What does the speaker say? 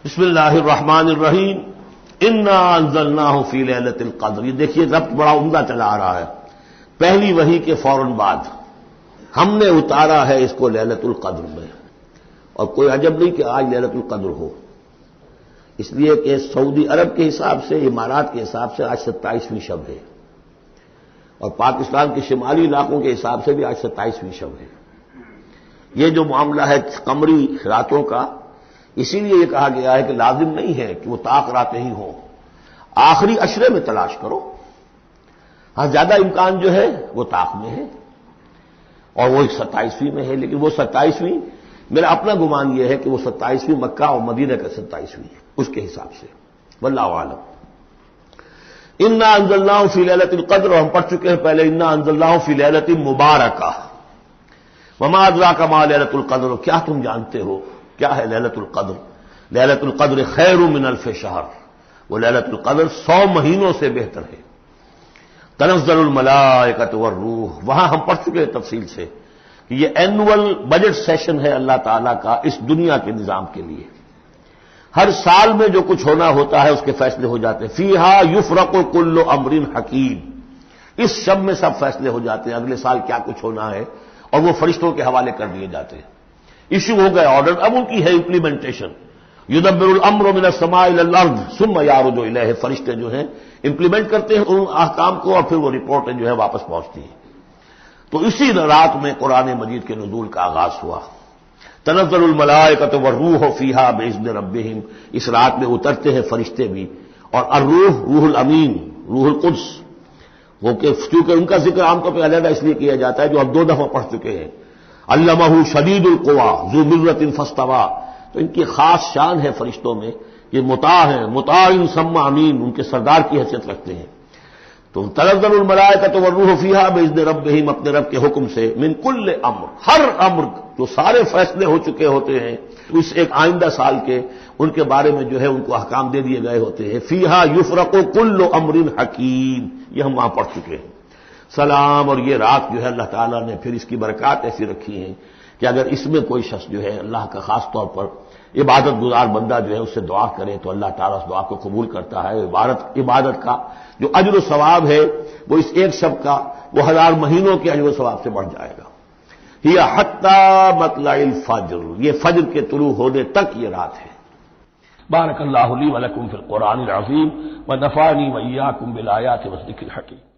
बिस्मिल्लाहिर्रहमानिर्रहीम। इन्ना अंज़लनाहु फी लैलतिल क़द्र। ये देखिए रब्त बड़ा उम्दा चला आ रहा है। पहली वही के फौरन बाद हमने उतारा है इसको लैलतुल क़द्र में। और कोई अजब नहीं कि आज लैलतुल क़द्र हो, इसलिए कि सऊदी अरब के हिसाब से, इमारात के हिसाब से आज 27वीं शब है, और पाकिस्तान के शिमाली इलाकों के हिसाब से भी आज 27वीं शब है। ये जो मामला है कमरी रातों का, इसीलिए यह कहा गया है कि लाजिम नहीं है कि वो ताक रातें ही हों, आखिरी अशरे में तलाश करो। हाँ, ज्यादा इम्कान जो है वो ताक में है और वो 27वीं में है, लेकिन वो 27वीं, मेरा अपना गुमान यह है कि वो 27वीं मक्का और मदीना का 27वीं है उसके हिसाब से। वल्लाहु आलम। इन्ना अंज़लनाहु फी लैलतिल क़द्र, हम पढ़ चुके हैं पहले, इन्ना अंज़लनाहु फी लैलतिन मुबारका वमा अदराका मा लैलतुल क़द्र। क्या तुम जानते हो क्या है लैलतुल क़द्र? लैलतुल क़द्र खैरुम मिन अल्फ़ि शहर। वो लैलतुल क़द्र 100 महीनों से बेहतर है। तनज़्ज़लुल मलाइकतु वर्रूह, वहां हम पढ़ चुके हैं तफसील से कि ये एनुअल बजट सेशन है अल्लाह ताला का इस दुनिया के निजाम के लिए। हर साल में जो कुछ होना होता है उसके फैसले हो जाते हैं। फीहा युफ़रक़ु कुल्लु अम्रिन हकीम। इस शब में सब फैसले हो जाते हैं, अगले साल क्या कुछ होना है, और वो फरिश्तों के हवाले कर दिए जाते हैं। इशू हो गए ऑर्डर, अब उनकी है इंप्लीमेंटेशन। युदब्बिरुल अम्रु मिनस समाइ इलल अर्द सुम्मा यारुजु इलैहि। फरिश्ते जो हैं इंप्लीमेंट करते हैं उन अहकाम को, और फिर वो रिपोर्टें जो है वापस पहुंचती हैं। तो इसी रात में कुरान मजीद के नुज़ूल का आगाज हुआ। तनज़्ज़लुल मलाइकतु वर्रूहु फीहा बिइज़्नि रब्बिहिम। इस रात में उतरते हैं फरिश्ते भी, और अर्रूह रूहुल अमीन, रूहुल कुद्स, वो कि चूंकि उनका जिक्र आमतौर पर अलग इसलिए किया जाता है, जो अब 2 दफा पढ़ चुके हैं। अल्लमहु शदीदुल क़ुवा ज़ू मिर्रतिन फस्तवा। तो इनकी खास शान है फरिश्तों में, ये मुता है, मुताइन सम्मा अमीन, उनके सरदार की हैसियत रखते हैं। तो तनज़्ज़लुल मलाइकतु वर्रूहु फीहा बिइज़्नि रब्बिहिम, अपने रब के हुक्म से, मिन कुल्लि अम्र, हर अम्र, जो सारे फैसले हो चुके होते हैं इस एक आइंदा साल के, उनके बारे में जो है उनको अहकाम दे दिए गए होते हैं। फीहा युफ़रक़ु कुल्लु अम्रिन हकीम, ये हम वहां पढ़ चुके हैं। सलाम। और ये रात जो है अल्लाह ताला ने फिर इसकी बरकत ऐसी रखी है कि अगर इसमें कोई शख्स जो है अल्लाह का खास तौर पर इबादत गुजार बंदा जो है उससे दुआ करे तो अल्लाह ताला उस दुआ को कबूल करता है। इबादत का जो अज्र सवाब है वो इस एक शब का वो 1000 महीनों के अज्र सवाब से बढ़ जाएगा। हिया हत्ता मतलाइल फज्र, ये फज्र के तुलू होने तक ये रात है। बारकल्लाहु ली व लकुम फिल कुरानिल अज़ीम व नफ़अनी व इय्याकुम बिल आयाति व ज़िक्रिल हकीम।